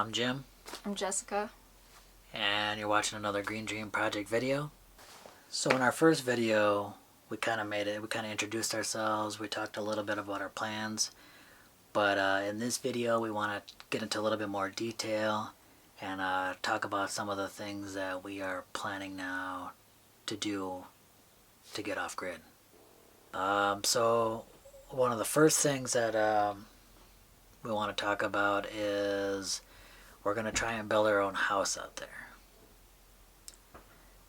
I'm Jim. I'm Jessica. And you're watching another Green Dream Project video. So in our first video, we kind of introduced ourselves, we talked a little bit about our plans. But in this video, we want to get into a little bit more detail and talk about some of the things that we are planning now to do to get off grid. So one of the first things that we want to talk about is we're going to try and build our own house out there.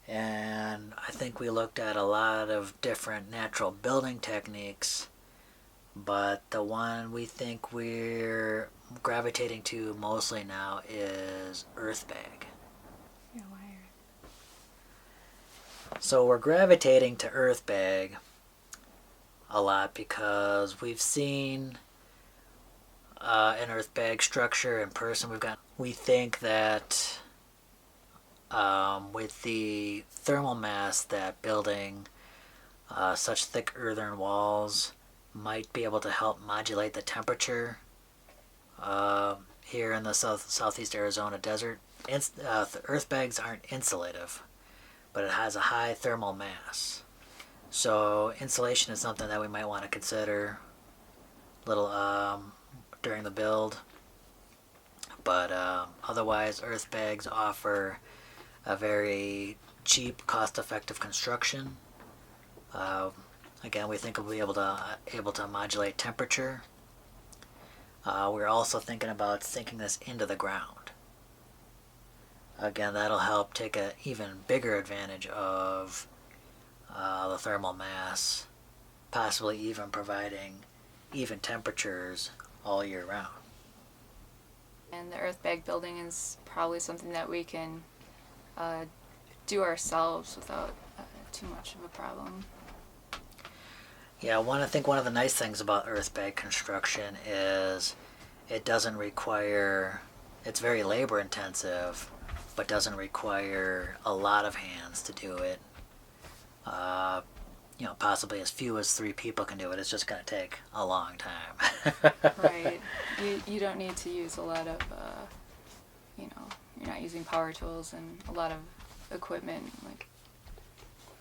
And I think we looked at a lot of different natural building techniques, but the one we think we're gravitating to mostly now is Earthbag. Yeah, why? So we're gravitating to Earthbag a lot because we've seen an Earthbag structure in person. We think that with the thermal mass that building such thick earthen walls might be able to help modulate the temperature here in the southeast Arizona desert. The Earthbags aren't insulative, but it has a high thermal mass. So insulation is something that we might want to consider during the build. But otherwise, Earthbags offer a very cheap, cost-effective construction. Again, we think we'll be able to modulate temperature. We're also thinking about sinking this into the ground. Again, that'll help take an even bigger advantage of the thermal mass, possibly even providing even temperatures all year round. And the Earthbag building is probably something that we can do ourselves without too much of a problem. Yeah, I think one of the nice things about Earthbag construction is it doesn't require, it's very labor intensive, but doesn't require a lot of hands to do it. Possibly as few as 3 people can do it. It's just going to take a long time. Right. You don't need to use a lot of, you're not using power tools and a lot of equipment like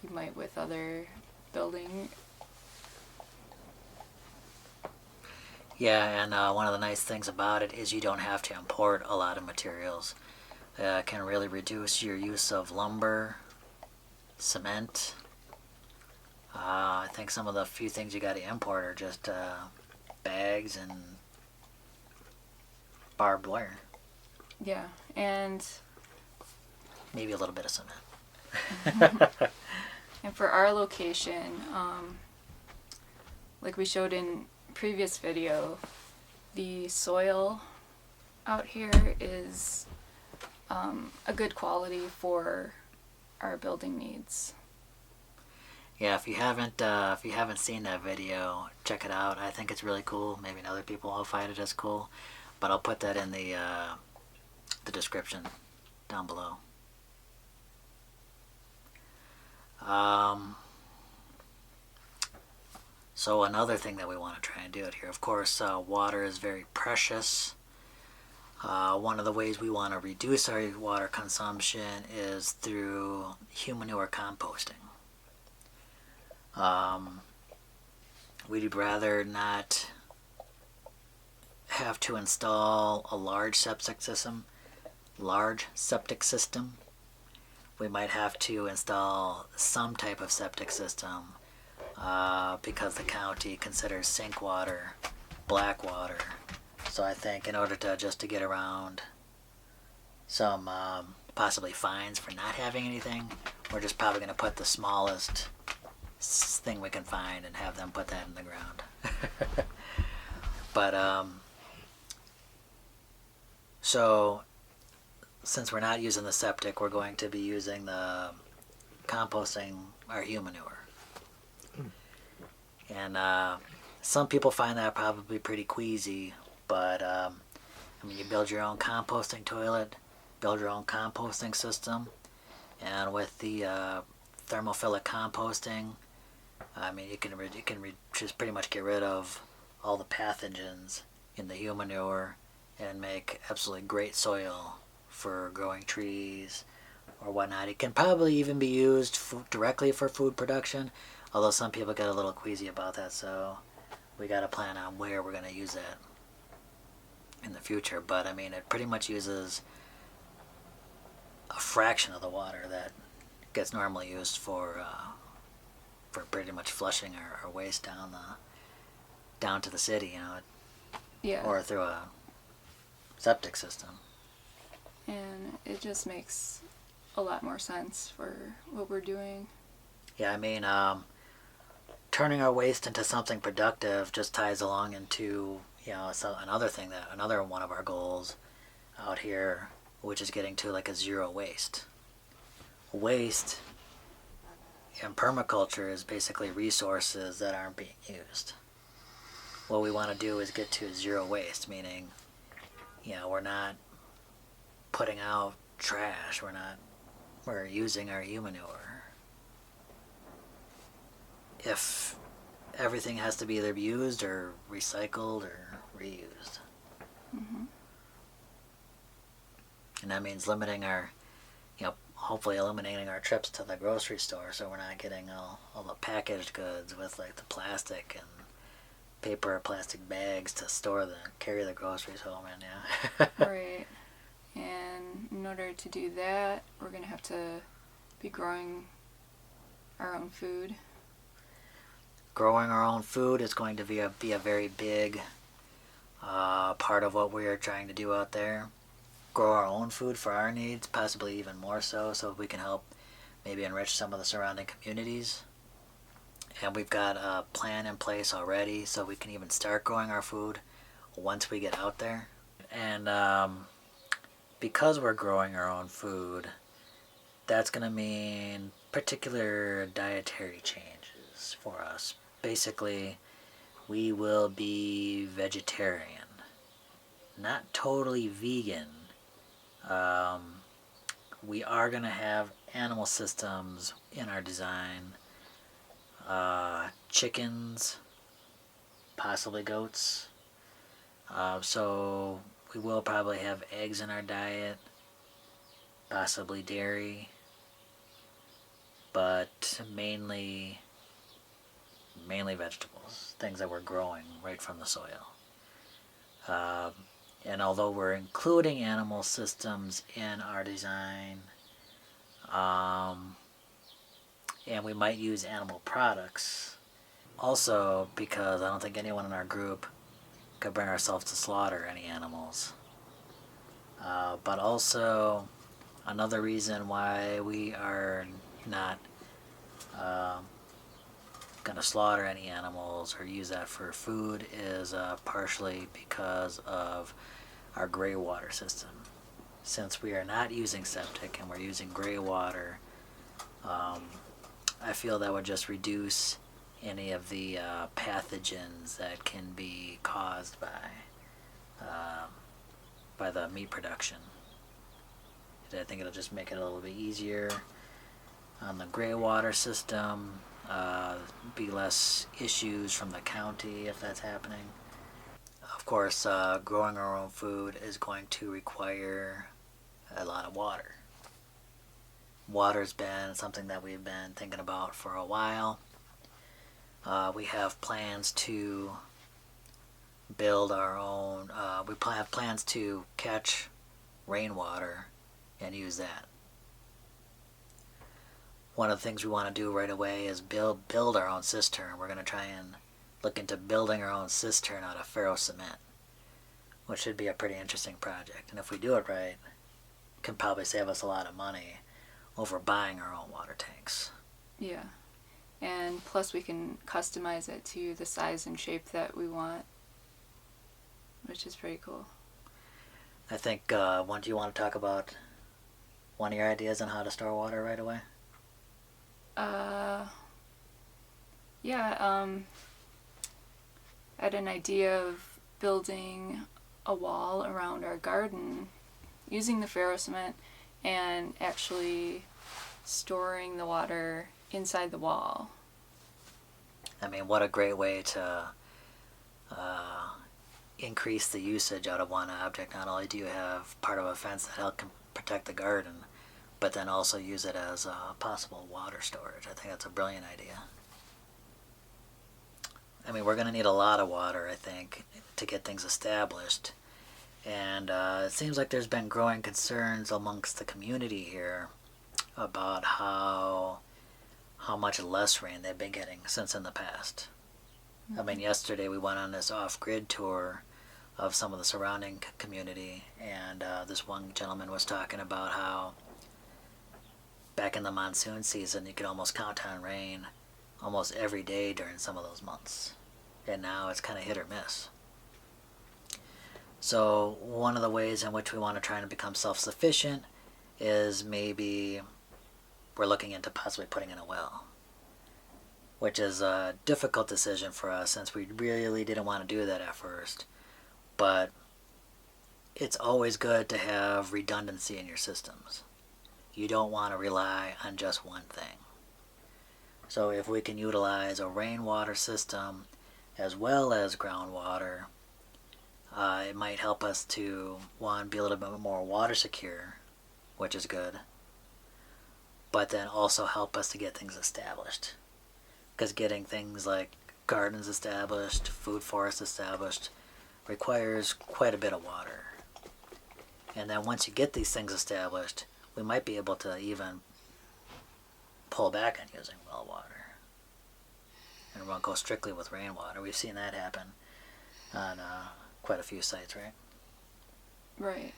you might with other building. Yeah, and one of the nice things about it is you don't have to import a lot of materials. It can really reduce your use of lumber, cement. I think some of the few things you got to import are just bags and barbed wire. Yeah, and maybe a little bit of cement. And for our location, like we showed in previous video, the soil out here is a good quality for our building needs. Yeah, if you haven't seen that video, check it out. I think it's really cool. Maybe other people will find it as cool, but I'll put that in the description down below. So another thing that we want to try and do it here, of course, water is very precious. One of the ways we want to reduce our water consumption is through humanure composting. We'd rather not have to install a large septic system. We might have to install some type of septic system because the county considers sink water black water. So I think in order to get around some possibly fines for not having anything, we're just probably going to put the smallest thing we can find and have them put that in the ground. But so since we're not using the septic, we're going to be using the composting our humanure. And some people find that probably pretty queasy, but you build your own composting toilet, build your own composting system, and with the thermophilic composting, you can just pretty much get rid of all the pathogens in the humanure and make absolutely great soil for growing trees or whatnot. It can probably even be used directly for food production, although some people get a little queasy about that, so we got to plan on where we're going to use that in the future. But I mean, it pretty much uses a fraction of the water that gets normally used for pretty much flushing our waste down to the city, you know, Yeah. or through a septic system. And it just makes a lot more sense for what we're doing. Yeah, I mean, turning our waste into something productive just ties along into, you know, another one of our goals out here, which is getting to like a zero waste. Waste in permaculture is basically resources that aren't being used. What we want to do is get to zero waste, meaning, you know, we're not putting out trash, we're using our manure. If everything has to be either used or recycled or reused. Mm-hmm. And that means limiting our, you know, hopefully eliminating our trips to the grocery store, so we're not getting all the packaged goods with like the plastic and paper or plastic bags to carry the groceries home in, yeah. Right. And in order to do that, we're going to have to be growing our own food. Growing our own food is going to be a very big part of what we are trying to do out there. Grow our own food for our needs, possibly even more so we can help maybe enrich some of the surrounding communities. And we've got a plan in place already, so we can even start growing our food once we get out there. And because we're growing our own food, that's going to mean particular dietary changes for us. Basically, we will be vegetarian. Not totally vegan. We are going to have animal systems in our design. Chickens, possibly goats. So we will probably have eggs in our diet, possibly dairy, but mainly vegetables, things that we're growing right from the soil. And although we're including animal systems in our design, and we might use animal products, also because I don't think anyone in our group could bring ourselves to slaughter any animals. But also, another reason why we are not going to slaughter any animals or use that for food is partially because of our gray water system. Since we are not using septic and we're using gray water, I feel that would just reduce any of the pathogens that can be caused by the meat production. I think it'll just make it a little bit easier on the gray water system, be less issues from the county if that's happening. Of course, growing our own food is going to require a lot of water. Water's been something that we've been thinking about for a while. We have plans to build our own, we have plans to catch rainwater and use that. One of the things we want to do right away is build our own cistern. We're going to try and look into building our own cistern out of ferro cement, which should be a pretty interesting project. And if we do it right, it can probably save us a lot of money over buying our own water tanks. Yeah. And plus we can customize it to the size and shape that we want, which is pretty cool. I think, do you want to talk about one of your ideas on how to store water right away? I had an idea of building a wall around our garden using the ferro cement and actually storing the water inside the wall. I mean, what a great way to increase the usage out of one object. Not only do you have part of a fence that help protect the garden, but then also use it as a possible water storage. I think that's a brilliant idea. I mean, we're going to need a lot of water, I think, to get things established. And it seems like there's been growing concerns amongst the community here about how much less rain they've been getting since in the past. I mean, yesterday we went on this off-grid tour of some of the surrounding community, and this one gentleman was talking about how back in the monsoon season you could almost count on rain almost every day during some of those months, and now it's kind of hit or miss. So one of the ways in which we want to try and become self-sufficient is maybe we're looking into possibly putting in a well, which is a difficult decision for us since we really didn't want to do that at first. But it's always good to have redundancy in your systems. You don't want to rely on just one thing. So if we can utilize a rainwater system as well as groundwater, it might help us to, one, be a little bit more water secure, which is good, but then also help us to get things established. Because getting things like gardens established, food forests established, requires quite a bit of water. And then once you get these things established, we might be able to even pull back on using well water. And we won't go strictly with rainwater. We've seen that happen on quite a few sites, right? Right.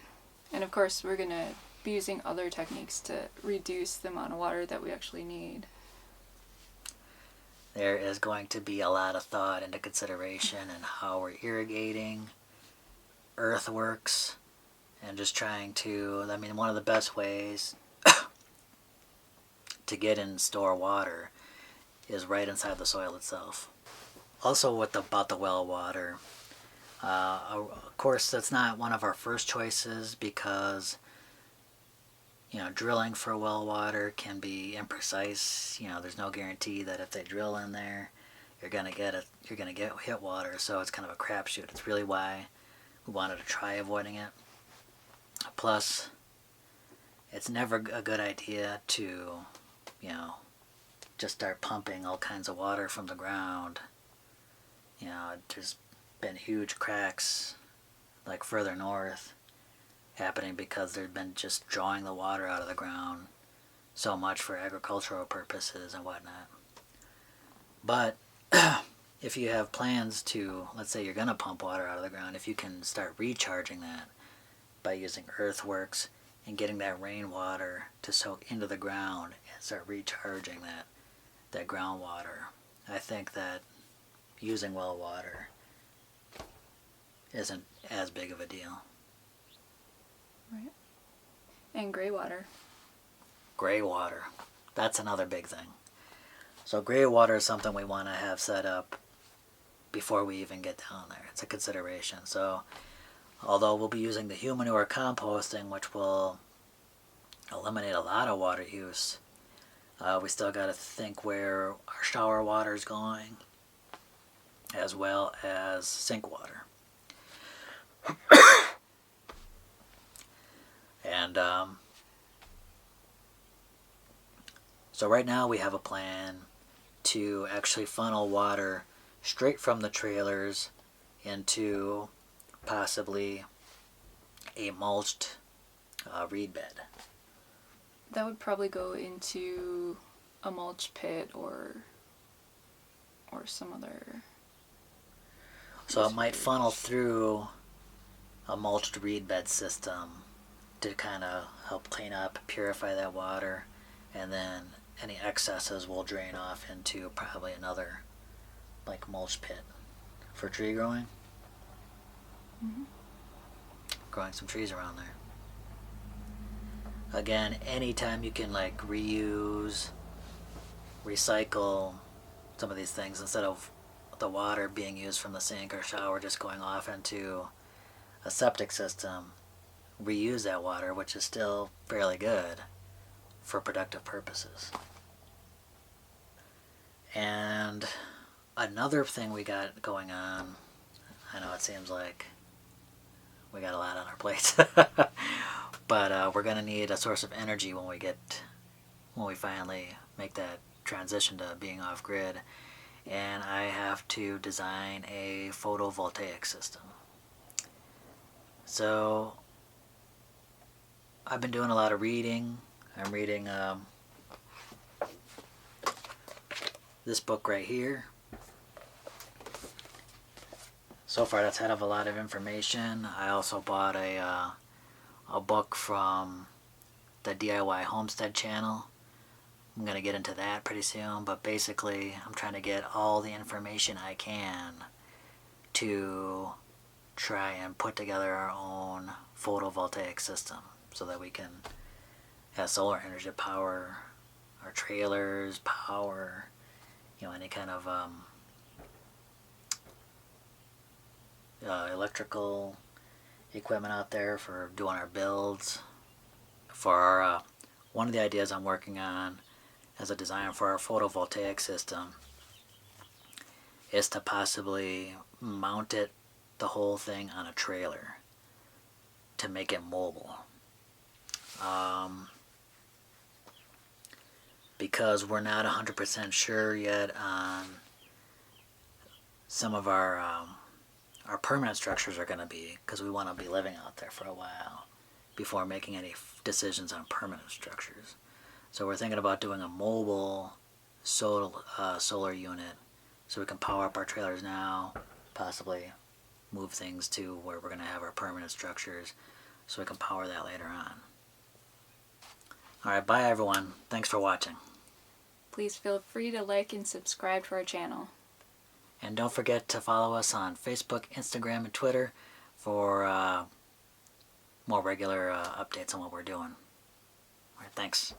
And of course, we're going to be using other techniques to reduce the amount of water that we actually need. There is going to be a lot of thought into consideration in how we're irrigating, earthworks, and just trying to, I mean, one of the best ways to get and store water is right inside the soil itself. Also about the well water, of course that's not one of our first choices because drilling for well water can be imprecise. There's no guarantee that if they drill in there, you're gonna get hit water. So it's kind of a crapshoot. It's really why we wanted to try avoiding it. Plus, it's never a good idea to, just start pumping all kinds of water from the ground. There's been huge cracks, like further north, happening because they've been just drawing the water out of the ground so much for agricultural purposes and whatnot. But if you have plans to, let's say you're going to pump water out of the ground, if you can start recharging that by using earthworks and getting that rainwater to soak into the ground and start recharging that groundwater, I think that using well water isn't as big of a deal. Right. And gray water. Gray water. That's another big thing. So gray water is something we want to have set up before we even get down there. It's a consideration. So although we'll be using the human manure composting, which will eliminate a lot of water use, we still got to think where our shower water is going, as well as sink water. And so right now we have a plan to actually funnel water straight from the trailers into possibly a mulched reed bed. That would probably go into a mulch pit or some other. So it might funnel through a mulched reed bed system to kind of help clean up, purify that water, and then any excesses will drain off into probably another like mulch pit for tree growing. Mm-hmm. Growing some trees around there. Again, anytime you can like reuse, recycle some of these things instead of the water being used from the sink or shower just going off into a septic system, reuse that water, which is still fairly good, for productive purposes. And another thing we got going on, I know it seems like we got a lot on our plates. But we're gonna need a source of energy when we finally make that transition to being off grid, and I have to design a photovoltaic system. So I've been doing a lot of reading. I'm reading this book right here. So far that's had a lot of information. I also bought a book from the DIY Homestead channel. I'm going to get into that pretty soon, but basically I'm trying to get all the information I can to try and put together our own photovoltaic system so that we can have solar energy to power our trailers, power, any kind of electrical equipment out there for doing our builds. For our, one of the ideas I'm working on as a design for our photovoltaic system is to possibly mount the whole thing on a trailer to make it mobile. Because we're not 100% sure yet on some of our permanent structures are going to be, because we want to be living out there for a while before making any decisions on permanent structures. So we're thinking about doing a mobile solar unit so we can power up our trailers now, possibly move things to where we're going to have our permanent structures so we can power that later on. Alright, bye everyone. Thanks for watching. Please feel free to like and subscribe to our channel. And don't forget to follow us on Facebook, Instagram, and Twitter for more regular updates on what we're doing. Alright, thanks.